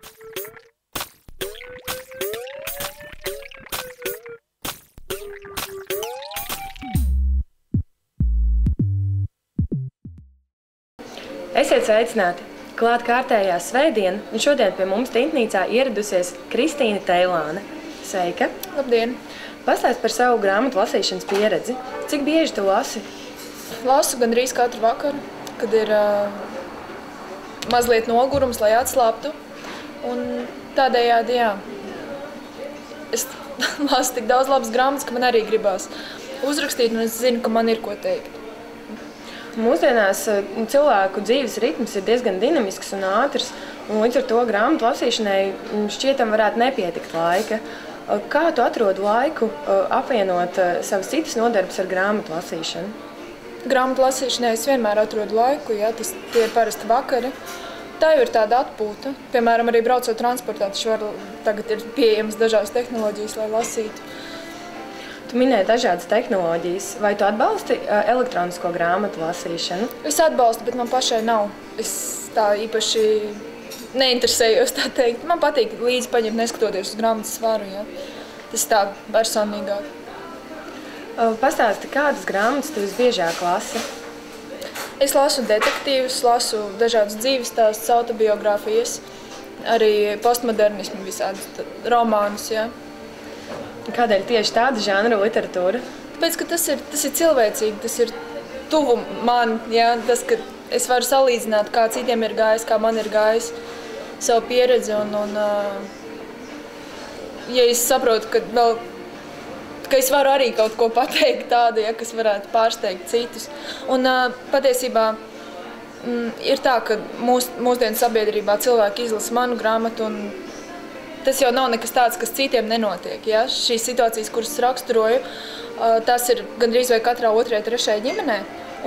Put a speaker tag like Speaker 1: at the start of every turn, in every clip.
Speaker 1: Esiet sveicināti! Klāt kārtējā svētdiena, un šodien pie mums Tintnīcā ieradusies Kristīna Teilāne. Sveika!
Speaker 2: Labdien!
Speaker 1: Pastāst par savu grāmatu lasīšanas pieredzi. Cik bieži tu lasi?
Speaker 2: Lasu gandrīz katru vakaru, kad ir mazliet nogurums, lai atslāptu. Un tādējādi, jā, es lasu tik daudz labas grāmatas, ka man arī gribās uzrakstīt, un es zinu, ka man ir ko teikt.
Speaker 1: Mūsdienās cilvēku dzīves ritms ir diezgan dinamisks un ātrs, un līdz ar to grāmatu lasīšanai šķietam varētu nepietikt laika. Kā tu atrodi laiku apvienot savas citas nodarbes ar grāmatu lasīšanu?
Speaker 2: Grāmatu lasīšanai es vienmēr atrodu laiku, ja, tie ir parasti vakari. Tā jau ir tāda atpūta. Piemēram, arī braucot transportā, tagad ir pieejamas dažādas tehnoloģijas, lai lasītu.
Speaker 1: Tu minēji dažādas tehnoloģijas. Vai tu atbalsti elektronisko grāmatu lasīšanu?
Speaker 2: Es atbalstu, bet man pašai nav. Es tā īpaši neinteresējos, tā teikt. Man patīk līdzi paņemt, neskatoties uz grāmatas svaru. Ja. Tas tā personīgāk.
Speaker 1: Pastāsti, kādas grāmatas tu visbiežāk lasi?
Speaker 2: Es lasu detektīvus, lasu dažādas dzīves stāstus, autobiogrāfijas, arī postmodernismu visādus romānus. Ja.
Speaker 1: Kādēļ tieši tāda žanra literatūra?
Speaker 2: Tāpēc, ka tas ir cilvēcīgi, tas ir tuvu man, ja, tas, ka es varu salīdzināt, kā citiem ir gājis, kā man ir gājis, savu pieredzi, un ja es saprotu, ka es varu arī kaut ko pateikt tādu, ja, kas varētu pārsteigt citus. Un patiesībā ir tā, ka mūsdienu sabiedrībā cilvēki izlasa manu grāmatu, un tas jau nav nekas tāds, kas citiem nenotiek. Ja? Šīs situācijas, kuras raksturoju, tas ir gandrīz vai katrā otrajā, trešajā ģimenē.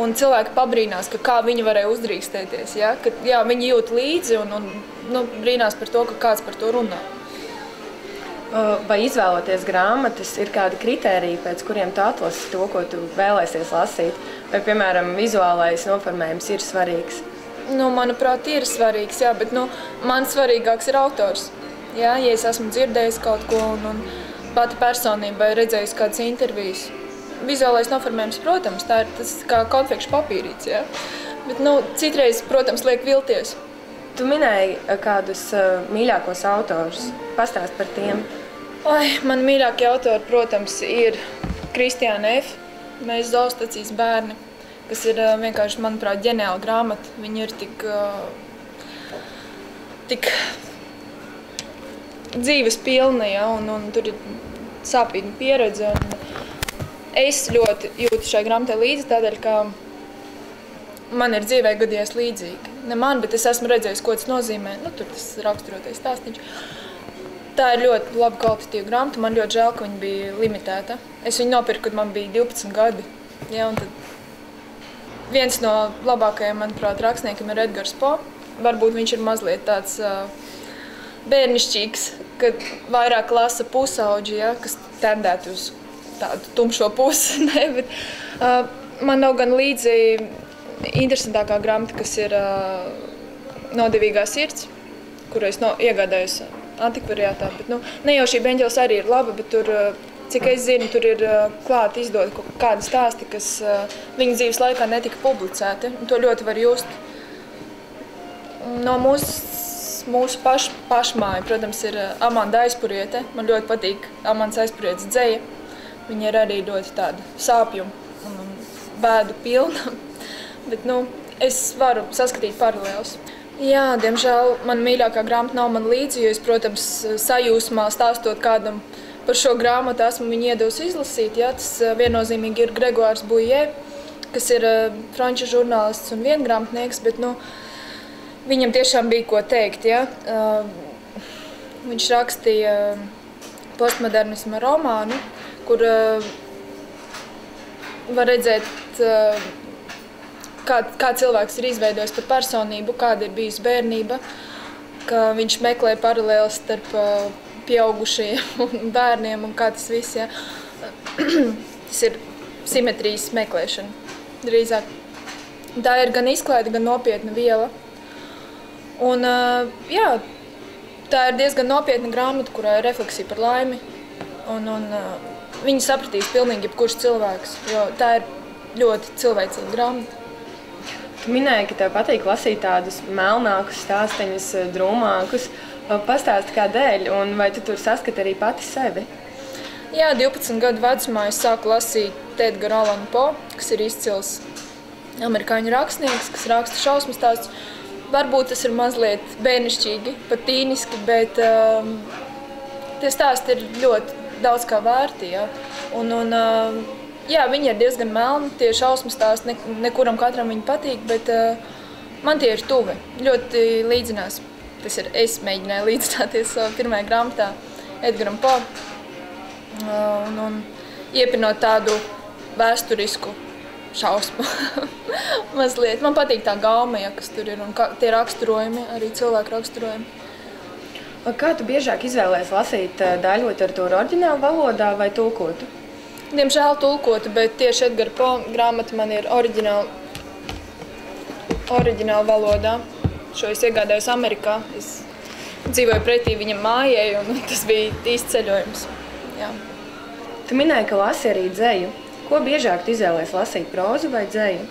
Speaker 2: Un cilvēki pabrīnās, ka kā viņi varēja uzdrīkstēties. Ja? Ka, jā, viņi jūt līdzi un brīnās par to, ka kāds par to runā.
Speaker 1: Vai izvēloties grāmatas ir kādi kritēriji, pēc kuriem tu atlasi to, ko tu vēlēsies lasīt? Vai, piemēram, vizuālais noformējums ir svarīgs?
Speaker 2: Manuprāt, ir svarīgs, jā, bet man svarīgāks ir autors. Ja es esmu dzirdējis kaut ko un pati personība vai redzējusi kādas intervijas. Vizuālais noformējums, protams, tas kā konfekšu papīrīts, ja? Bet citreiz, protams, liek vilties.
Speaker 1: Tu minēji kādus mīļākos autorus. Pastāst par tiem.
Speaker 2: Mani mīļākie autori, protams, ir Kristiāna F. Mēs zoostacijas bērni, kas ir vienkārši, manuprāt, ģeniāla grāmata. Viņi ir tik dzīves pilna, ja, un tur ir sāpīga pieredze. Es ļoti jūtu šai grāmatai līdzi, tādēļ, ka man ir dzīvē gadījies līdzīgi. Ne man, bet es esmu redzējis, ko tas nozīmē. Tur tas raksturotais stāstiņš. Tā ir ļoti laba kvalitatīva grāmata. Man ļoti žēl, ka viņa bija limitēta. Es viņu nopirku, kad man bija 12 gadi. Ja, un tad viens no labākajiem, manuprāt, rakstniekiem ir Edgars Poe. Varbūt viņš ir mazliet tāds bērnišķīgs, kad vairāk lasa pusauģi, ja, kas tendētu uz tādu tumšo pusi. Ne, bet man nav gan līdzi interesantākā grāmata, kas ir Nodevīgā sirds, kuru es iegādājos antikvariātā. Bet, ne jau šī Beņģeles arī ir laba, bet tur, cik es zinu, tur ir klāt izdot kādi stāsti, kas viņa dzīves laikā netika publicēti. Un to ļoti var just. No mūsu pašmāja, protams, ir Amanda Aizpuriete. Man ļoti patīk Amandas Aizpurietes dzeja. Viņa ir arī ļoti tāda sāpju un bēdu pilna. Bet, es varu saskatīt paralēlus. Jā, diemžēl man mīļākā grāmata nav man līdzi, jo es, protams, sajūsmā stāstot kādam par šo grāmatu, esmu viņu iedevusi izlasīt. Jā, tas viennozīmīgi ir Gregoārs Bujē, kas ir franču žurnālists un viengrāmatnieks, bet, viņam tiešām bija ko teikt, ja. Viņš rakstīja postmodernisma romānu, kur var redzēt, kā cilvēks ir izveidojis par personību, kāda ir bijusi bērnība, ka viņš meklē paralēles starp pieaugušajiem un bērniem un kā tas viss, ja. Tas ir simetrijas meklēšana, drīzāk. Tā ir gan izklaide, gan nopietna viela. Un, jā, tā ir diezgan nopietna grāmata, kurā ir refleksija par laimi. Viņi sapratīs pilnīgi jebkurš cilvēks, jo tā ir ļoti cilvēcīga grāmata.
Speaker 1: Tu minēji, ka tev patīk lasīt tādus melnākus stāsteņus, drūmākus. Pastāsti kādēļ, un vai tu tur saskati arī pati sevi?
Speaker 2: Jā, 12 gadu vecumā es sāku lasīt Edgara Allana Poe, kas ir izcils amerikāņu rakstnieks, kas raksta šausmu stāstus. Varbūt tas ir mazliet bērnišķīgi, pat tīniski, bet tie stāsti ir ļoti daudz kā vērti. Ja? Jā, viņi ir diezgan melni, tie šausmu stāsti, nekuram katram viņi patīk, bet man tie ir tuvi, ļoti līdzinās. Tas ir, es mēģināju līdzināties savā pirmajā grāmatā Edgaram Poe un iepinot tādu vēsturisku šausmu mazliet. Man patīk tā gauma, ja, kas tur ir, un tie raksturojumi, arī cilvēku raksturojumi.
Speaker 1: Kā tu biežāk izvēlējies lasīt daļliteratūru oriģinālu valodā vai tulkotu?
Speaker 2: Diemžēl tulkotu, bet tieši Edgara Poe grāmata man ir oriģināla valodā. Šo es iegādājos Amerikā. Es dzīvoju pretī viņam mājai, un tas bija īsts ceļojums. Jā.
Speaker 1: Tu minēji, ka lasi arī dzeju. Ko biežāk tu izvēlējies lasīt, prózu vai dzeju?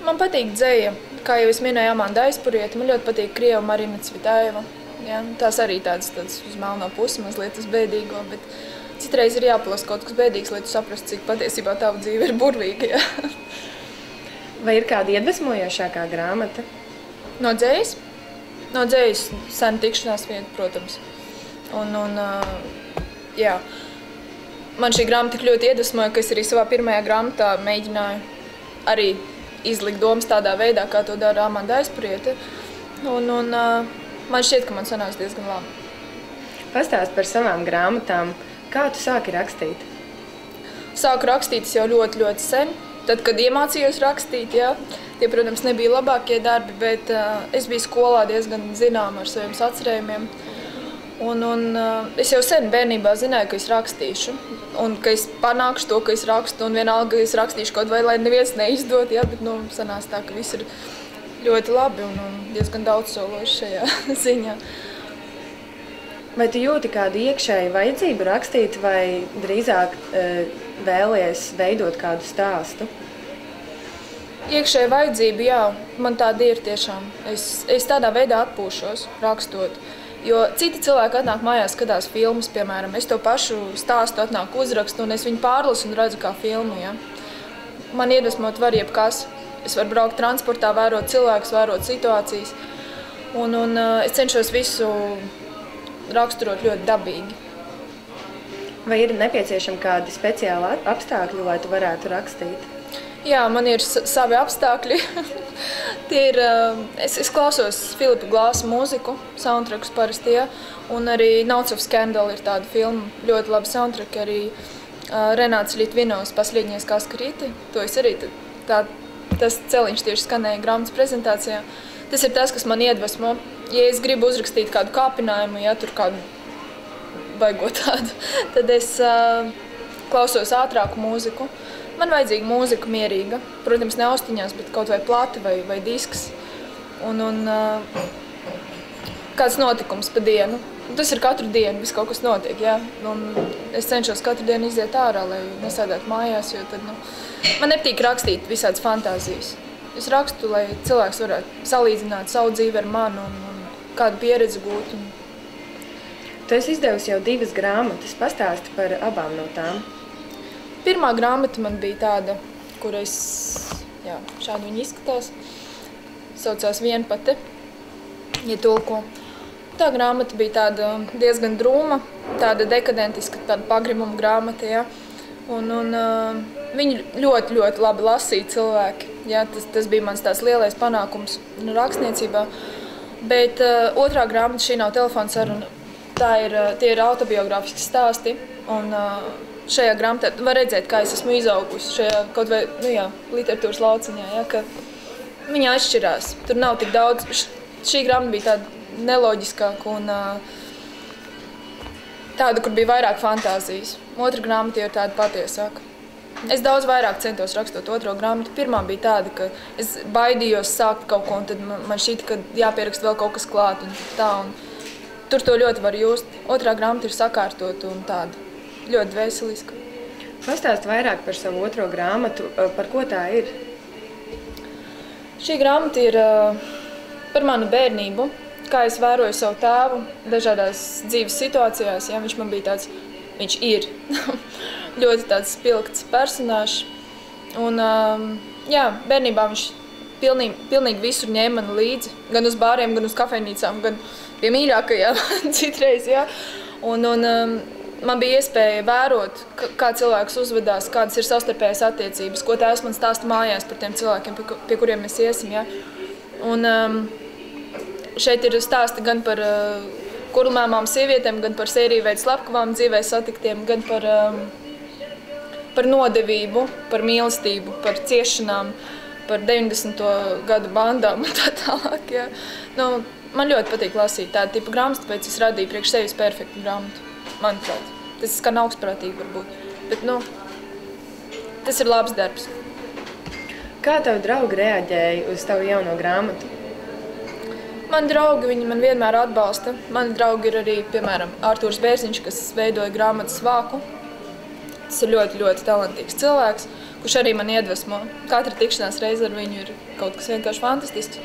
Speaker 2: Man patīk dzeja. Kā jau es minēju, Amanda Aizpurieta, man ļoti patīk Krieva Marina Cvitaeva. Jā, tās arī tādas uz melno pusi, mazliet uz bēdīgo, bet citreiz ir jāpalas kaut kas bēdīgs, lai tu saprastu, cik patiesībā tava dzīve ir burvīga. Jā.
Speaker 1: Vai ir kāda iedvesmojošākā grāmata?
Speaker 2: No dzejas? No dzejas Sena tikšanās vieta, protams. Jā. Man šī grāmata tik ļoti iedvesmoja, ka es arī savā pirmajā grāmatā mēģināju arī izlikt domas tādā veidā, kā to dara Amanda Aizpurieta. Man šķiet, ka man sanāks diezgan labi.
Speaker 1: Pastāst par savām grāmatām. Kā tu sāki rakstīt?
Speaker 2: Sāku rakstīt jau ļoti, ļoti sen. Tad, kad iemācījos rakstīt, jā, tie, protams, nebija labākie darbi, bet es biju skolā diezgan zināma ar saviem sacerējumiem. Es jau sen bērnībā zināju, ka es rakstīšu, un ka es panākšu to, ka es rakstu, un vienalga, ka es rakstīšu kaut vai, lai neviens neizdod, jā, bet sanās tā, ka viss ir ļoti labi un diezgan daudz sološi šajā ziņā.
Speaker 1: Vai tu jūti kādu iekšēju vajadzību rakstīt, vai drīzāk vēlies veidot kādu stāstu?
Speaker 2: Iekšēja vajadzība, jā, man tāda ir tiešām. Es tādā veidā atpūšos, rakstot. Jo citi cilvēki atnāk mājās, skatās filmas, piemēram. Es to pašu stāstu atnāku uzrakstu, un es viņu pārlasu un redzu kā filmu. Ja? Man iedvesmot var jebkas. Es varu braukt transportā, vērot cilvēkus, vērot situācijas. Es cenšos visu raksturot ļoti dabīgi.
Speaker 1: Vai ir nepieciešami kādi speciāli apstākļi, lai tu varētu rakstīt?
Speaker 2: Jā, man ir savi apstākļi. Es klausos Filipa Glāsa mūziku, soundtrackus parasti, ja? Un arī Notes of Scandal ir tāda filma, ļoti laba soundtrack, arī Renāts Litvinovs Pasliedņie Kaskarīti. To es arī, tas celiņš tieši skanēja grāmatas prezentācijā. Tas ir tas, kas man iedvesmo. Ja es gribu uzrakstīt kādu kāpinājumu, ja tur kādu baigot tādu, tad es klausos ātrāku mūziku. Man vajadzīga mūzika mierīga, protams, ne austiņās, bet kaut vai plati vai disks. Kāds notikums pa dienu. Tas ir katru dienu, viss kaut kas notiek, jā. Es cenšos katru dienu iziet ārā, lai nesēdētu mājās, jo tad, man nepatīk rakstīt visādas fantāzijas. Es rakstu, lai cilvēks varētu salīdzināt savu dzīvi ar mani un kādu pieredzi gūt.
Speaker 1: Tu esi izdevusi jau 2 grāmatas, pastāsti par abām no tām.
Speaker 2: Pirmā grāmata man bija tāda, kur šādi viņa izskatās, saucās Vienpate, ja tulko. Tā grāmata bija tāda diezgan drūma, tāda dekadentiska, tāda pagrimuma grāmata, ja. Viņu ļoti, ļoti labi lasīja cilvēki. Ja, tas bija mans tās lielais panākums rakstniecībā. Bet otrā grāmata, šī nav telefona saruna, tie ir autobiogrāfiski stāsti. Un šajā grāmatā var redzēt, kā es esmu izaugusi šajā kaut vai literatūras lauciņā, ja, ka viņa atšķirās. Tur nav tik daudz. Šī grāmata bija tāda neloģiskāka un tāda, kur bija vairāk fantāzijas. Otra grāmata ir tāda patiesāka. Es daudz vairāk centos rakstot otro grāmatu. Pirmā bija tāda, ka es baidījos sākt kaut ko, un tad man šķita, ka jāpierakst vēl kaut kas klāt un tā. tur to ļoti var just. Otrā grāmata ir sakārtota un tāda ļoti dvēseliska.
Speaker 1: Pastāst vairāk par savu otro grāmatu, par ko tā ir?
Speaker 2: Šī grāmata ir par manu bērnību, kā es vēroju savu tēvu dažādās dzīves situācijās. Ja, viņš ir ļoti tāds spilgts personāžs. Un, jā, bērnībā viņš pilnīgi visur ņēma mani līdzi, gan uz bāriem, gan uz kafejnīcām, gan pie mīļākajām citreiz. Ja. Un man bija iespēja vērot, kā cilvēks uzvedās, kādas ir savstarpējās attiecības, ko tēvs man stāsta mājās par tiem cilvēkiem, pie kuriem mēs iesim. Ja. Un šeit ir stāsti gan par kurlmēmām sievietēm, gan par sēriju veidu slepkavām dzīvē satiktiem, gan par nodevību, par mīlestību, par ciešanām, par 90. gadu bandām un tā tālāk. Ja. Nu, man ļoti patīk lasīt tādu tipu grāmatu, tāpēc es radīju priekš sevis perfektu grāmatu. Manuprāt, tas skan augstprātīgi varbūt, bet nu, tas ir labs darbs.
Speaker 1: Kā tavi draugi reaģēja uz tavu jauno grāmatu?
Speaker 2: Mani draugi, viņi man vienmēr atbalsta. Mani draugi ir arī, piemēram, Artūrs Bērziņš, kas veidoja grāmatas Vāku. Tas ir ļoti, ļoti talantīgs cilvēks, kurš arī man iedvesmo. Katra tikšanās reize ar viņu ir kaut kas vienkārši fantastisks.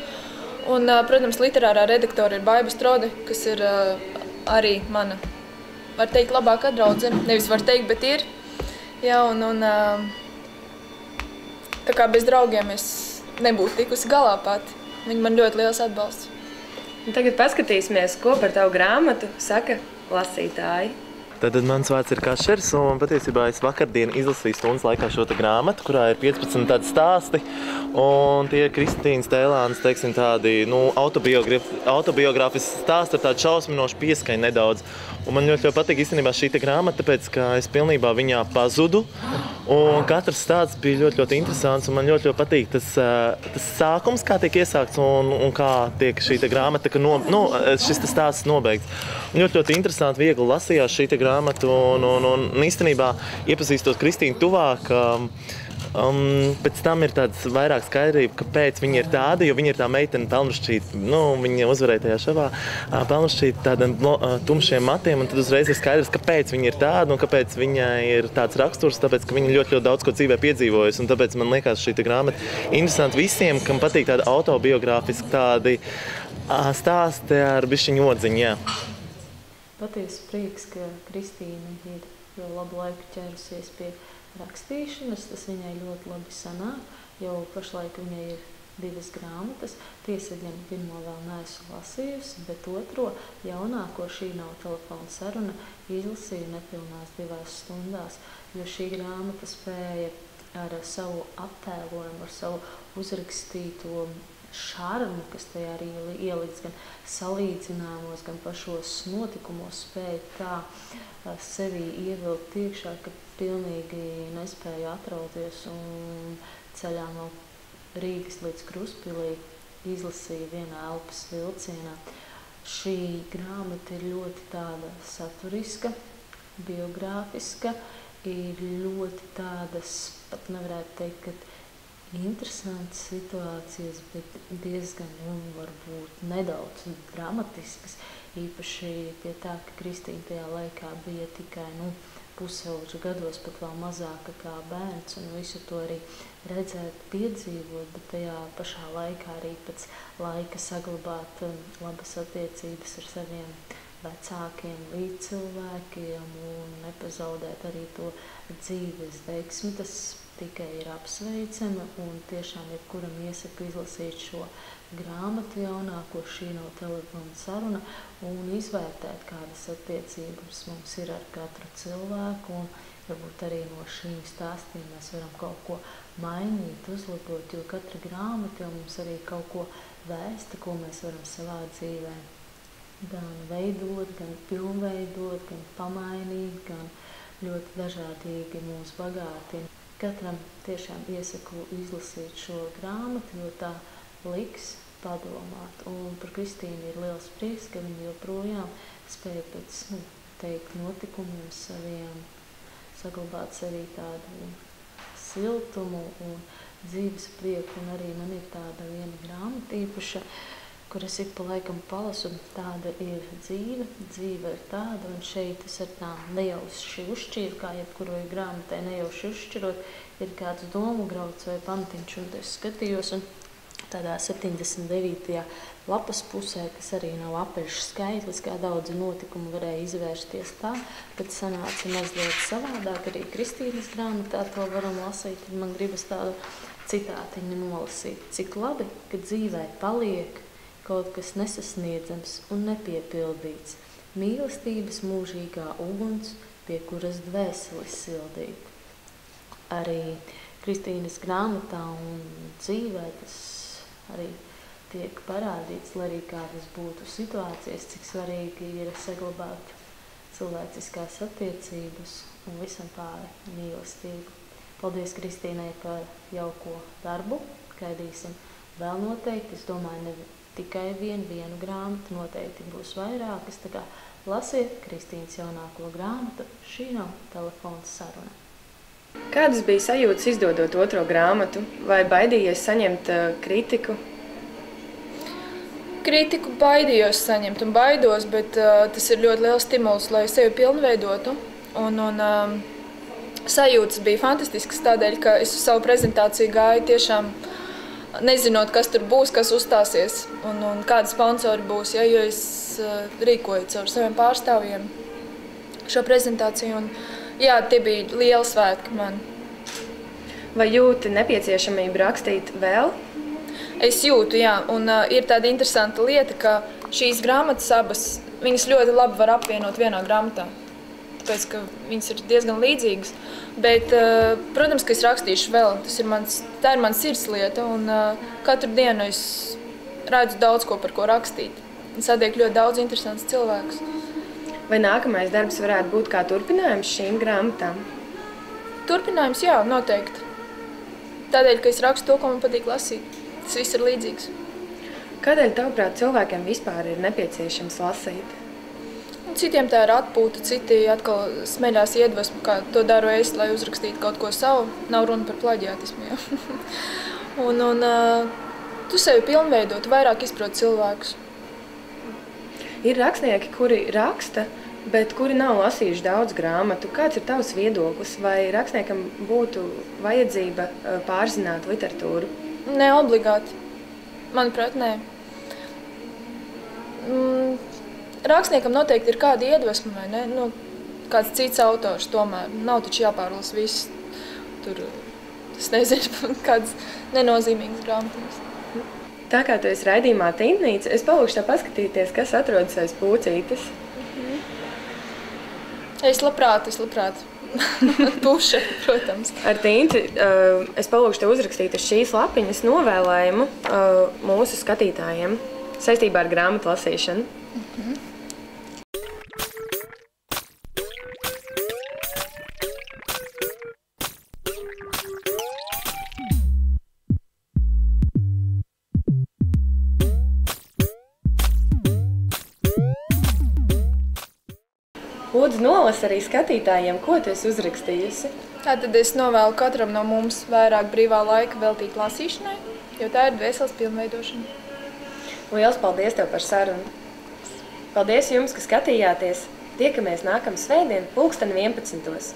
Speaker 2: Un, protams, literārā redaktore ir Baiba Strode, kas ir arī mana, var teikt, labākā draudzene. Nevis var teikt, bet ir. Jā, tā kā bez draugiem es nebūtu tikusi galā pati. Viņi man ļoti liels atbalsts.
Speaker 1: Un tagad paskatīsimies, ko par tavu grāmatu saka lasītāji.
Speaker 3: Tad mans vārds ir Kašers, un patiesībā es vakardien izlasīju stundas laikā šo grāmatu, kurā ir 15 tādi stāsti. Un tie ir Kristīnas Tēlānas, teiksim, tādi autobiogrāfiski stāsti ar tādu šausminošu pieskaņu nedaudz. Un man ļoti patīk īstenībā šī grāmata, tāpēc, ka es pilnībā viņā pazudu. Un katrs stāsts bija ļoti interesants, un man ļoti patīk tas sākums, kā tiek iesākts un kā tiek šī grāmata, šis stāsts nobeigts. Un ļoti interesanti, viegli lasījās šī grāmata, un īstenībā iepazīstot Kristīnu tuvāk, pēc tam ir tāds vairāk skaidrība, kāpēc viņa ir tāda, jo viņa ir tā meitene pelnušķīta, viņa uzvarēja tajā šovā, pelnušķīta tādiem tumšiem matiem, un tad uzreiz ir skaidrs, kāpēc viņa ir tāda un kāpēc viņa ir tāds raksturs, tāpēc, ka viņa ļoti daudz ko dzīvē piedzīvojusi, un tāpēc man liekas šī grāmata interesanti visiem, kam patīk tādi autobiogrāfiski tādi stāsti ar bišķiņu odziņu, jā.
Speaker 4: Patiesi prieks, ka Kristīna ir jau labu laiku ķērusies pie rakstīšanas, tas viņai ļoti labi sanāk, jau pašlaik viņai ir 2 grāmatas, tiesa gan pirmo vēl neesmu lasījusi, bet otro jaunāko Šī nav telefona saruna izlasīju nepilnās 2 stundās, jo šī grāmata spēja ar savu attēlojumu, ar savu uzrakstīto šarmu, kas tajā arī ielikts gan salīdzinājumos, gan pašos notikumos, spēja tā sevī ievilkt iekšā, ka pilnīgi nespēju atrauties un ceļā no Rīgas līdz Kruspilī izlasīju vienā elpas vilcienā. Šī grāmata ir ļoti tāda saturiska, biogrāfiska, ir ļoti tādas, pat nevarētu teikt, ka interesantas situācijas, bet diezgan, varbūt nedaudz dramatiskas, īpaši pie tā, ka Kristīna tajā laikā bija tikai, pusauģa gados, pat vēl mazāka kā bērns, un visu to arī redzēt, piedzīvot, bet tajā pašā laikā arī pēc laika saglabāt labas attiecības ar saviem vecākiem līdzcilvēkiem un nepazaudēt arī to dzīves veiksmi. Tas tikai ir apsveicami, un tiešām jebkuram iesaku izlasīt šo grāmatu jaunāko Šī nav telefona saruna un izvērtēt, kādas attiecības mums ir ar katru cilvēku, un varbūt arī no šīm stāstiem mēs varam kaut ko mainīt, uzlabot, jo katra grāmata jau mums arī kaut ko vēsta, ko mēs varam savā dzīvē gan veidot, gan pilnveidot, gan pamainīt, gan ļoti dažādīgi mūs bagātina. Katram tiešām iesaku izlasīt šo grāmatu, jo tā liks padomāt. Un par Kristīnu ir liels prieks, ka viņa joprojām spēja pēc notikumiem saviem saglabāt sevī tādu siltumu un dzīves prieku. Un arī man ir tāda viena grāmata īpaša, kur es ik pa laikam palasu, tāda ir dzīve, dzīve ir tāda, un šeit es ar tām nejauši uzšķiru, kā jebkuroj grāmatai nejauši uzšķirot, ir kāds domu grauds vai pantiņš, un es skatījos, un tādā 79. lapas pusē, kas arī nav apežu skaitlis, kā daudzi notikumi varēja izvērsties tā, bet sanāca mazliet savādāk, arī Kristīnas grāmatā to varam lasīt, tad man gribas tādu citātiņu nolasīt. Cik labi, ka dzīvē paliek kaut kas nesasniedzams un nepiepildīts, mīlestības mūžīgā uguns, pie kuras dvēseles sildīt. Arī Kristīnas grāmatā un dzīvē tas arī tiek parādīts, lai arī kādas būtu situācijas, cik svarīgi ir saglabāt cilvēciskās attiecības un visam pāri mīlestību. Paldies Kristīnai par jauko darbu, gaidīsim vēl noteikti, es domāju, ne tikai vienu grāmatu, noteikti būs vairākas, tā kā lasiet Kristīnas jaunāko grāmatu, šī nav telefons saruna.
Speaker 1: Kādas bija sajūtas izdodot otro grāmatu, vai baidījies saņemt kritiku?
Speaker 2: Kritiku baidījos saņemt un baidos, bet tas ir ļoti liels stimuls, lai sevi pilnveidotu. Sajūtas bija fantastiskas tādēļ, ka es uz savu prezentāciju gāju tiešām nezinot, kas tur būs, kas uzstāsies un kādi sponsori būs, ja, jo es rīkoju caur saviem pārstāvjiem šo prezentāciju. Un, jā, tie bija lieli svētki man.
Speaker 1: Vai jūti nepieciešamību rakstīt vēl?
Speaker 2: Es jūtu, jā, un ir tāda interesanta lieta, ka šīs grāmatas abas, viņas ļoti labi var apvienot vienā grāmatā. Tāpēc, ka viņas ir diezgan līdzīgas. Bet, protams, ka es rakstīšu vēl. Tā ir mans sirdslieta, un katru dienu es redzu daudz ko, par ko rakstīt. Un satiek ļoti daudz interesants cilvēkus.
Speaker 1: Vai nākamais darbs varētu būt kā turpinājums šīm grāmatām?
Speaker 2: Turpinājums, jā, noteikti. Tādēļ, ka es rakstu to, ko man patīk lasīt. Tas viss ir līdzīgs.
Speaker 1: Kādēļ, tavuprāt, cilvēkiem vispār ir nepieciešams lasīt?
Speaker 2: Citiem tā ir atpūta, citi atkal smeļās iedvesmu, kā to daru es, lai uzrakstītu kaut ko savu. Nav runa par plaģiātismu, jā. Tu sevi pilnveido, tu vairāk izproti cilvēkus.
Speaker 1: Ir rakstnieki, kuri raksta, bet kuri nav lasījuši daudz grāmatu. Kāds ir tavs viedoklis? Vai rakstniekam būtu vajadzība pārzināt literatūru?
Speaker 2: Ne obligāti. Manuprāt, nē. Rakstniekam noteikti ir kāda iedvesma, vai ne? Kāds cits autors tomēr. Nav taču jāpārlasa viss. Tur, es nezinu, kādas nenozīmīgas grāmatas.
Speaker 1: Tā kā tu esi raidījumā Tintnīca, es palūkšu tev paskatīties, kas atrodas aiz pucītes.
Speaker 2: Es labprāt. Puša, protams.
Speaker 1: Ar Tinti es palūkšu tev uzrakstīt uz šīs lapiņas novēlējumu mūsu skatītājiem saistībā ar grāmatu lasīšanu. Lūdzu, nolasi arī skatītājiem, ko tu esi uzrakstījusi.
Speaker 2: Tātad es novēlu katram no mums vairāk brīvā laika veltīt lasīšanai, jo tā ir dvēseles pilnveidošana.
Speaker 1: Liels paldies tev par sarunu. Paldies jums, ka skatījāties. Tiekamies nākamā svētdien, 11.